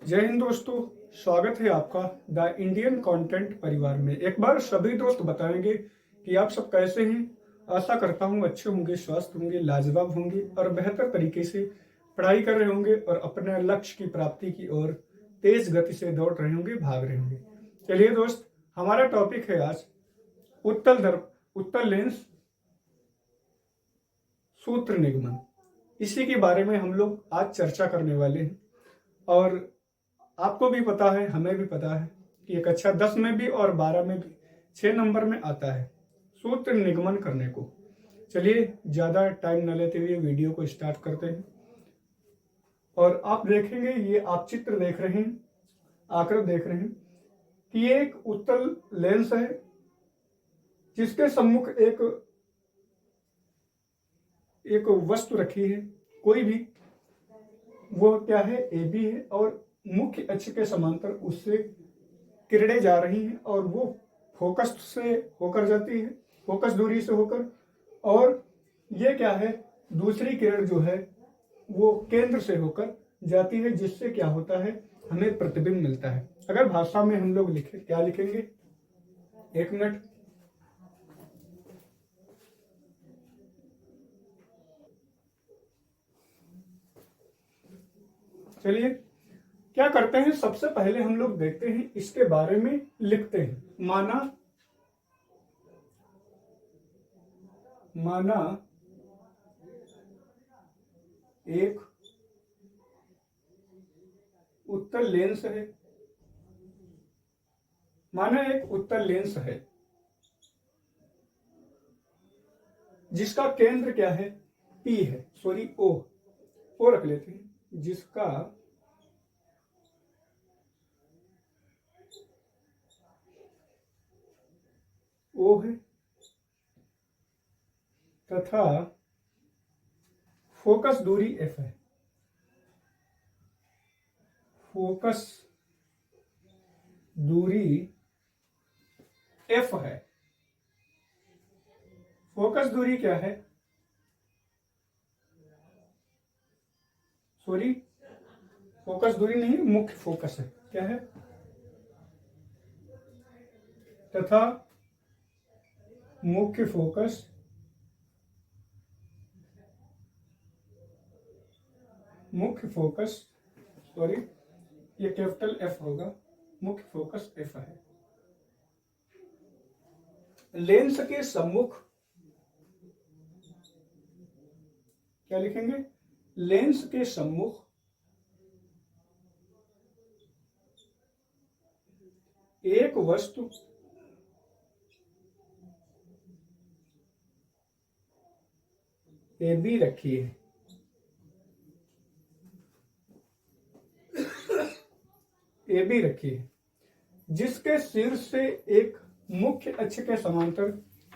जय हिंद दोस्तों। स्वागत है आपका द इंडियन कंटेंट परिवार में। एक बार सभी दोस्त बताएंगे कि आप सब कैसे हैं। आशा करता हूं अच्छे होंगे, स्वस्थ होंगे, लाजवाब होंगे और बेहतर तरीके से पढ़ाई कर रहे होंगे और अपने लक्ष्य की प्राप्ति की ओर तेज गति से दौड़ रहे होंगे, भाग रहे होंगे। चलिए दोस्त, हमारा टॉपिक है आज उत्तल लेंस सूत्र निगमन। इसी के बारे में हम लोग आज चर्चा करने वाले हैं। और आपको भी पता है, हमें भी पता है कि एक कक्षा 10 में भी और 12 में भी 6 नंबर में आता है सूत्र निगमन करने को। चलिए ज़्यादा टाइम न लेते हुए वीडियो को स्टार्ट करते हैं। और आप देखेंगे, ये आप चित्र देख रहे हैं, आकृति देख रहे हैं कि ये एक उत्तल लेंस है जिसके सम्मुख एक वस्तु रखी है, कोई भी। वो क्या है, ए बी है और मुख्य अक्ष के समांतर उससे किरणें जा रही हैं और वो फोकस से होकर जाती है, फोकस दूरी से होकर। और ये क्या है, दूसरी किरण जो है वो केंद्र से होकर जाती है, जिससे क्या होता है, हमें प्रतिबिंब मिलता है। अगर भाषा में हम लोग लिखे, क्या लिखेंगे, एक मिनट। चलिए क्या करते हैं, सबसे पहले हम लोग देखते हैं, इसके बारे में लिखते हैं। माना एक उत्तल लेंस है, जिसका केंद्र क्या है, पी है, सॉरी ओ रख लेते हैं, जिसका ओ है तथा फोकस दूरी एफ है। फोकस दूरी एफ है। फोकस दूरी क्या है, सॉरी, फोकस दूरी नहीं, मुख्य फोकस है, क्या है, तथा मुख्य फोकस सॉरी, ये कैपिटल एफ होगा, मुख्य फोकस एफ है। लेंस के सम्मुख क्या लिखेंगे, लेंस के सम्मुख एक वस्तु ए बी रखी है। जिसके शीर्ष से एक मुख्य अक्ष के समांतर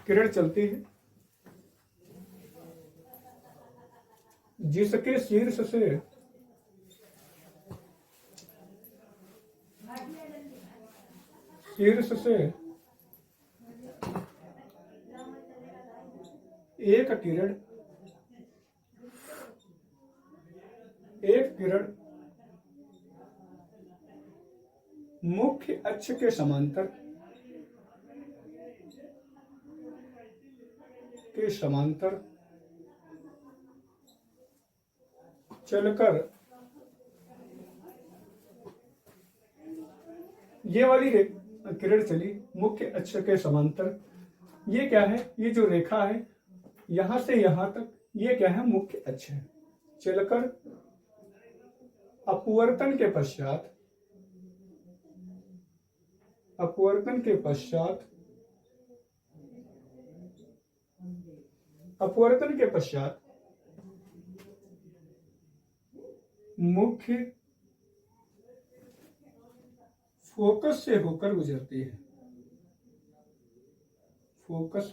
किरण चलती है। जिसके शीर्ष से एक किरण मुख्य अक्ष के समांतर चलकर ये वाली किरण चली मुख्य अक्ष के समांतर। ये क्या है, ये जो रेखा है यहां से यहां तक, ये क्या है, मुख्य अक्ष है। चलकर अपवर्तन के पश्चात मुख्य फोकस से होकर गुजरती है। फोकस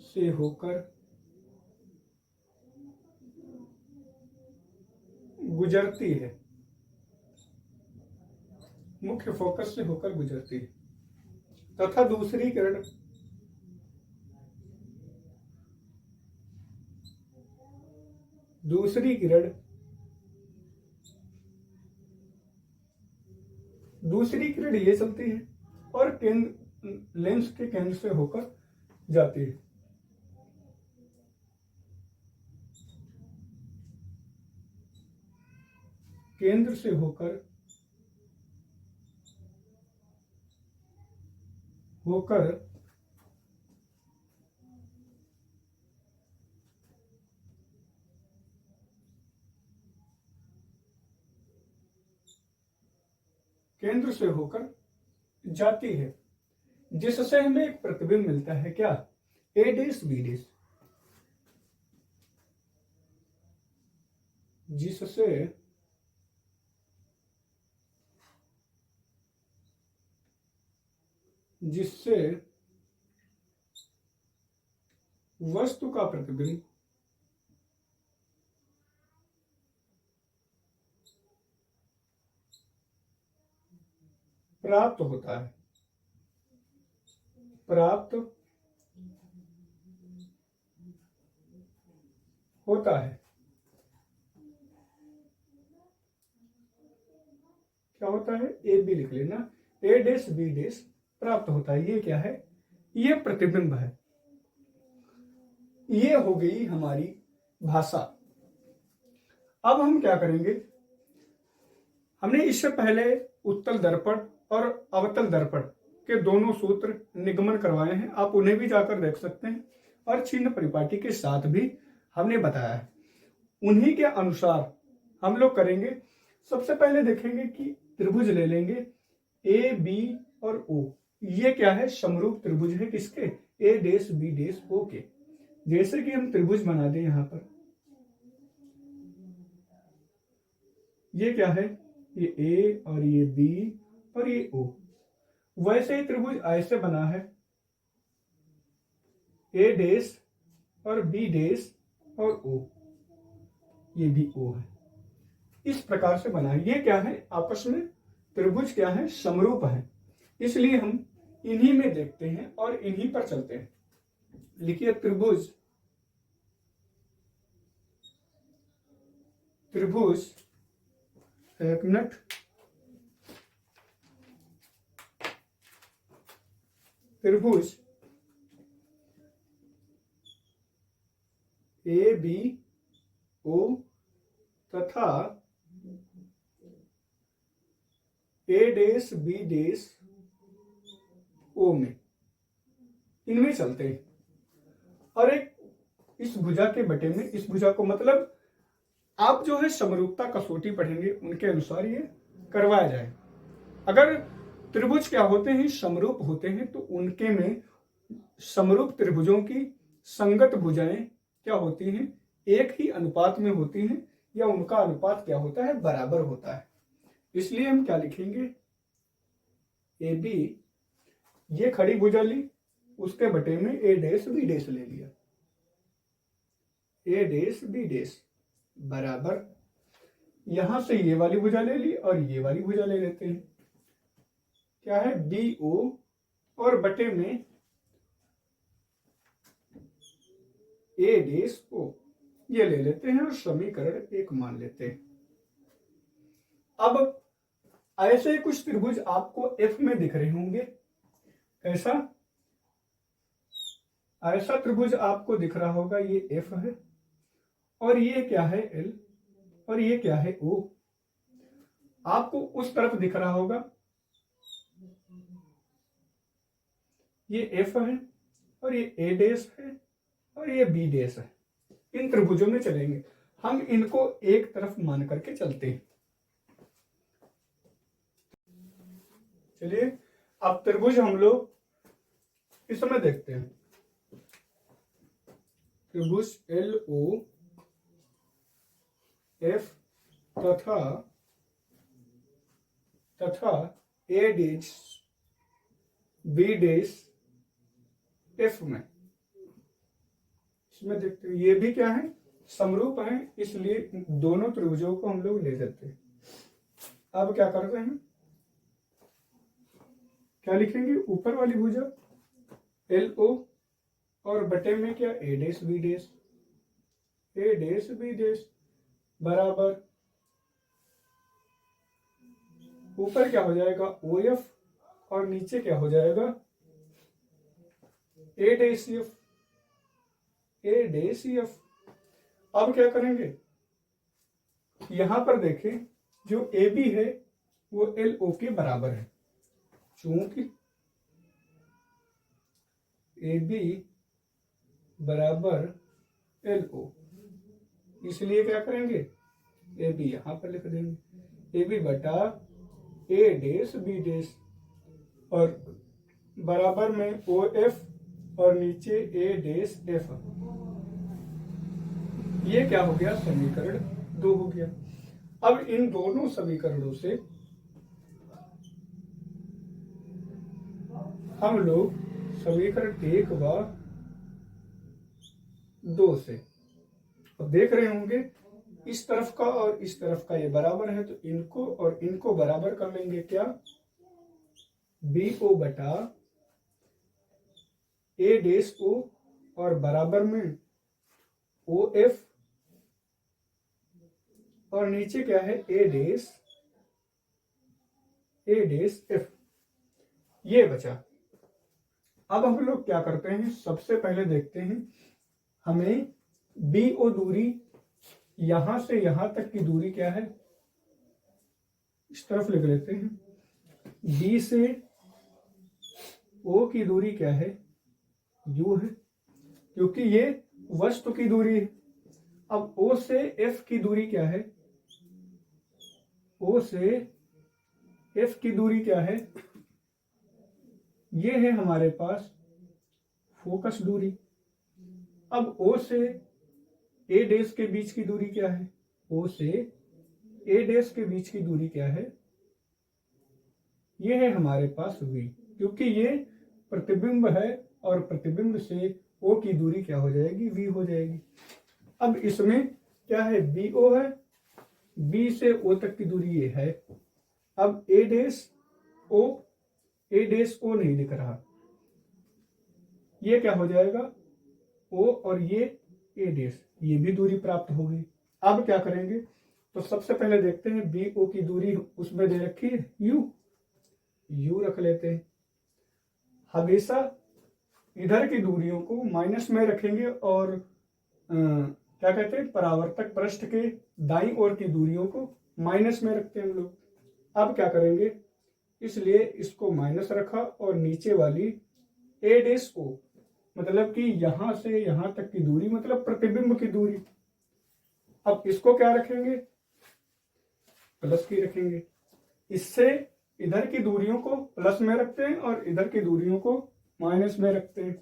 से होकर गुजरती है, मुख्य फोकस से होकर गुजरती है। तथा दूसरी किरण दूसरी किरण ये चलती है और केंद्र लेंस के केंद्र से होकर जाती है। केंद्र से होकर केंद्र से होकर जाती है, जिससे हमें एक प्रतिबिंब मिलता है। क्या? ए डैश बी डैश। जिससे वस्तु का प्रतिबिंब प्राप्त होता है। क्या होता है? ए बी लिख लेना। ए डैश बी डैश प्राप्त होता है। ये क्या है? ये प्रतिबिंब है। ये हो गई हमारी भाषा। अब हम क्या करेंगे? हमने इससे पहले उत्तल दर्पण और अवतल दर्पण के दोनों सूत्र निगमन करवाए हैं, आप उन्हें भी जाकर देख सकते हैं, और चिन्ह परिपाटी के साथ भी हमने बताया है। उन्हीं के अनुसार हम लोग करेंगे। सबसे पहले देखेंगे कि त्रिभुज ले लेंगे ए बी और ओ। ये क्या है? समरूप त्रिभुज है। किसके? ए डैश बी डैश ओ के। जैसे कि हम त्रिभुज बना दें यहां पर, ये क्या है? ये ए और ये बी और ये ओ। वैसे ही त्रिभुज ऐसे बना है, ए डैश और बी डैश और ओ, ये भी ओ है। इस प्रकार से बना है। ये क्या है? आपस में त्रिभुज क्या है? समरूप है। इसलिए हम इन्हीं में देखते हैं और इन्हीं पर चलते हैं। लिखिए त्रिभुज एक मिनट। त्रिभुज ए बी ओ तथा ए डैश बी डैश ओ में, इनमें चलते हैं। और एक इस भुजा के बटे में, इस भुजा को मतलब आप जो है समरूपता कसौटी पढ़ेंगे उनके अनुसार ये करवाया जाए। अगर त्रिभुज क्या होते हैं? समरूप होते हैं, तो उनके में समरूप त्रिभुजों की संगत भुजाएं क्या होती हैं? एक ही अनुपात में होती हैं, या उनका अनुपात क्या होता है? बराबर होता है। इसलिए हम क्या लिखेंगे? ए बी, ये खड़ी भुजा ली, उसके बटे में ए डैश बी डैश ले लिया। ए डैश बी डैश बराबर, यहां से ये वाली भुजा ले ली और ये वाली भुजा ले लेते हैं। क्या है? बी ओ और बटे में ए डैश ओ, ये ले लेते हैं और समीकरण एक मान लेते हैं। अब ऐसे कुछ त्रिभुज आपको एफ में दिख रहे होंगे। ऐसा त्रिभुज आपको दिख रहा होगा, ये एफ है, और ये क्या है? एल, और ये क्या है? ओ। आपको उस तरफ दिख रहा होगा, ये एफ है और ये ए डैश है और ये बी डैश है। इन त्रिभुजों में चलेंगे हम, इनको एक तरफ मान करके चलते हैं। चलिए अब त्रिभुज हम लोग इस समय देखते हैं। त्रिभुज एल ओ एफ तथा ए डैश बी डैश एफ में, इसमें देखते हैं। ये भी क्या है? समरूप है, इसलिए दोनों त्रिभुजों को हम लोग ले लेते हैं। अब क्या करते हैं? क्या लिखेंगे? ऊपर वाली भुजा एल ओ और बटे में क्या? ए डैश बी डैश। ए डैश बी डैश बराबर ऊपर क्या हो जाएगा ओ एफ और नीचे क्या हो जाएगा ए डैश एफ, ए डैश एफ। अब क्या करेंगे, यहां पर देखें जो ए बी है वो एल ओ के बराबर है, चूंकि ए बी बराबर एल ओ, इसलिए क्या करेंगे ए बी यहां पर लिख देंगे, ए बी बटा ए डैश बी डैश और बराबर में ओ एफ और नीचे ए डैश एफ। ये क्या हो गया, समीकरण 2 हो गया। अब इन दोनों समीकरणों से हम लोग समीकरण 1 व 2 से और देख रहे होंगे इस तरफ का और इस तरफ का ये बराबर है, तो इनको और इनको बराबर कर लेंगे। क्या, बी ओ बटा ए डैश ओ और बराबर में ओ एफ और नीचे क्या है ए डैश एफ। ये बचा। अब हम लोग क्या करते हैं, सबसे पहले देखते हैं हमें बी ओ दूरी, यहां से यहां तक की दूरी क्या है, इस तरफ लिख लेते हैं। बी से ओ की दूरी क्या है, यू है, क्योंकि ये वस्तु की दूरी है। अब ओ से एफ की दूरी क्या है, ओ से एफ की दूरी क्या है, ये है हमारे पास फोकस दूरी। अब ओ से ए डैश के बीच की दूरी क्या है, ओ से ए डैश के बीच की दूरी क्या है, ये है हमारे पास वी, क्योंकि ये प्रतिबिंब है और प्रतिबिंब से ओ की दूरी क्या हो जाएगी, वी हो जाएगी। अब इसमें क्या है, बी ओ है, बी से ओ तक की दूरी ये है। अब ए डैश ओ, ए डैश ओ नहीं दिख रहा, ये क्या हो जाएगा ओ और ये ए डैश, ये भी दूरी प्राप्त होगी। अब क्या करेंगे, तो सबसे पहले देखते हैं बी ओ की दूरी उसमें दे रखी है यू, यू रख लेते हैं। हमेशा इधर की दूरियों को माइनस में रखेंगे और क्या कहते हैं, परावर्तक पृष्ठ के दाईं ओर की दूरियों को माइनस में रखते हैं हम लोग। अब क्या करेंगे, इसलिए इसको माइनस रखा और नीचे वाली ए डैश ओ, मतलब कि यहां से यहां तक की दूरी, मतलब प्रतिबिंब की दूरी। अब इसको क्या रखेंगे, प्लस की रखेंगे। इससे इधर की दूरियों को प्लस में रखते हैं और इधर की दूरियों को माइनस में रखते हैं।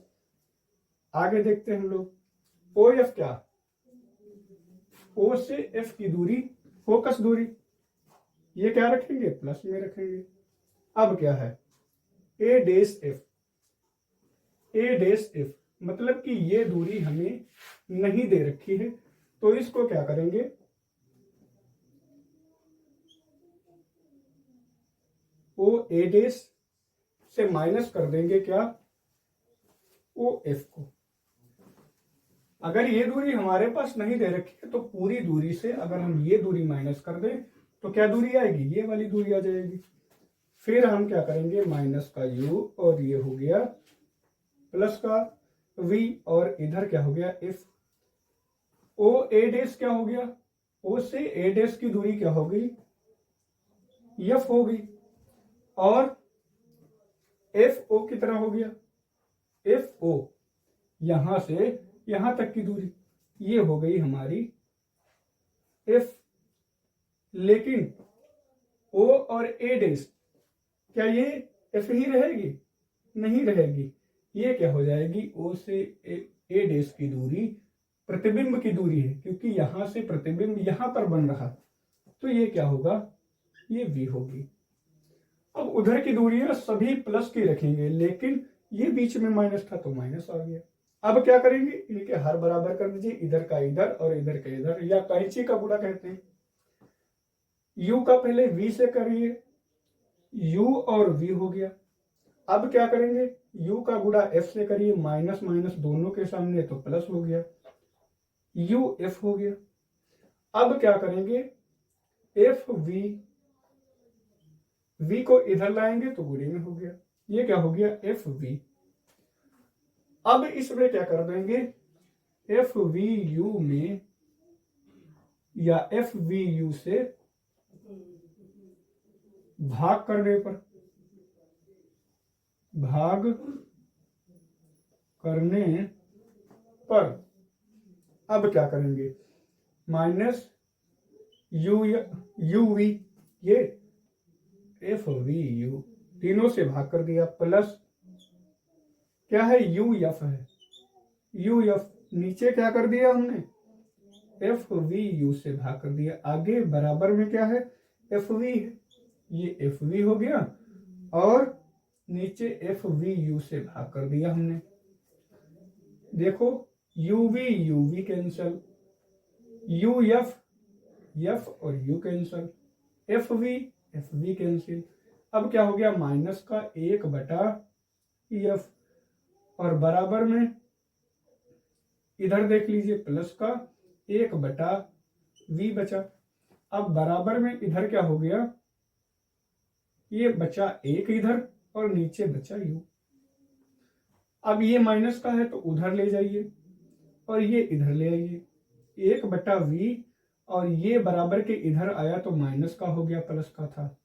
आगे देखते हैं हम लोग ओ एफ, क्या, ओ से एफ की दूरी फोकस दूरी, ये क्या रखेंगे, प्लस में रखेंगे। अब क्या है, ए डैश एफ, ए डैश एफ मतलब कि ये दूरी हमें नहीं दे रखी है, तो इसको क्या करेंगे, ओ ए डैश से माइनस कर देंगे क्या, ओ एफ को। अगर ये दूरी हमारे पास नहीं दे रखी है तो पूरी दूरी से अगर हम ये दूरी माइनस कर दें तो क्या दूरी आएगी, ये वाली दूरी आ जाएगी। फिर हम क्या करेंगे, माइनस का यू और ये हो गया प्लस का वी और इधर क्या हो गया एफ। ओ ए डैश क्या हो गया, ओ से ए डैश की दूरी क्या हो गई, एफ हो गई, और एफ ओ की तरह हो गया, एफ ओ यहां से यहां तक की दूरी, ये हो गई हमारी एफ। लेकिन ओ और ए डैश, क्या ये एफ ही रहेगी, नहीं रहेगी, ये क्या हो जाएगी, ओ से ए डैश की दूरी प्रतिबिंब की दूरी है, क्योंकि यहां से प्रतिबिंब यहां पर बन रहा, तो ये क्या होगा, ये वी होगी। अब उधर की दूरियां सभी प्लस की रखेंगे, लेकिन ये बीच में माइनस था तो माइनस आ गया। अब क्या करेंगे, इनके हर बराबर कर दीजिए, इधर का इधर और इधर का इधर, या कैंची का गुणा कहते हैं। यू का पहले वी से करिए, यू और वी हो गया। अब क्या करेंगे, यू का गुणा एफ से करिए, माइनस माइनस दोनों के सामने तो प्लस हो गया, यू एफ हो गया। अब क्या करेंगे, एफ वी v को इधर लाएंगे तो गुणे में हो गया, ये क्या हो गया एफ वी। अब इसमें क्या कर देंगे एफ वी यू में या एफ वी यू से भाग करने पर, भाग करने पर अब क्या करेंगे माइनस यू वी, ये एफ वी यू तीनों से भाग कर दिया, प्लस क्या है यू एफ है, यू एफ नीचे क्या कर दिया हमने एफ वी यू से भाग कर दिया, आगे बराबर में क्या है एफ वी है, ये एफ वी हो गया और नीचे एफ वी यू से भाग कर दिया हमने। देखो U V cancel, U F और U cancel, F V cancel. अब क्या हो गया माइनस का 1/एफ और बराबर में इधर देख लीजिए प्लस का 1/वी बचा। अब बराबर में इधर क्या हो गया ये बचा 1 इधर और नीचे बचा यू। अब ये माइनस का है तो उधर ले जाइए और ये इधर ले आइए, 1/वी और ये बराबर के इधर आया तो माइनस का हो गया प्लस का था,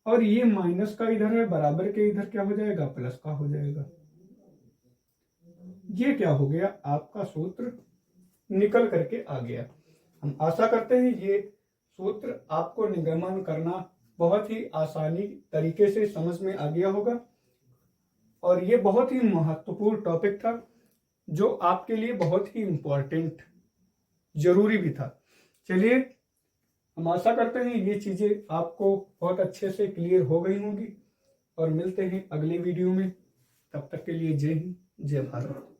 और ये माइनस का इधर है बराबर के इधर क्या हो जाएगा प्लस का हो जाएगा। ये क्या हो गया आपका सूत्र निकल करके आ गया। हम आशा करते हैं ये सूत्र आपको निगमन करना बहुत ही आसानी तरीके से समझ में आ गया होगा, और ये बहुत ही महत्वपूर्ण टॉपिक था जो आपके लिए बहुत ही इंपॉर्टेंट जरूरी भी था। चलिए हम आशा करते हैं ये चीजें आपको बहुत अच्छे से क्लियर हो गई होंगी, और मिलते हैं अगले वीडियो में। तब तक के लिए जय हिंद जय भारत।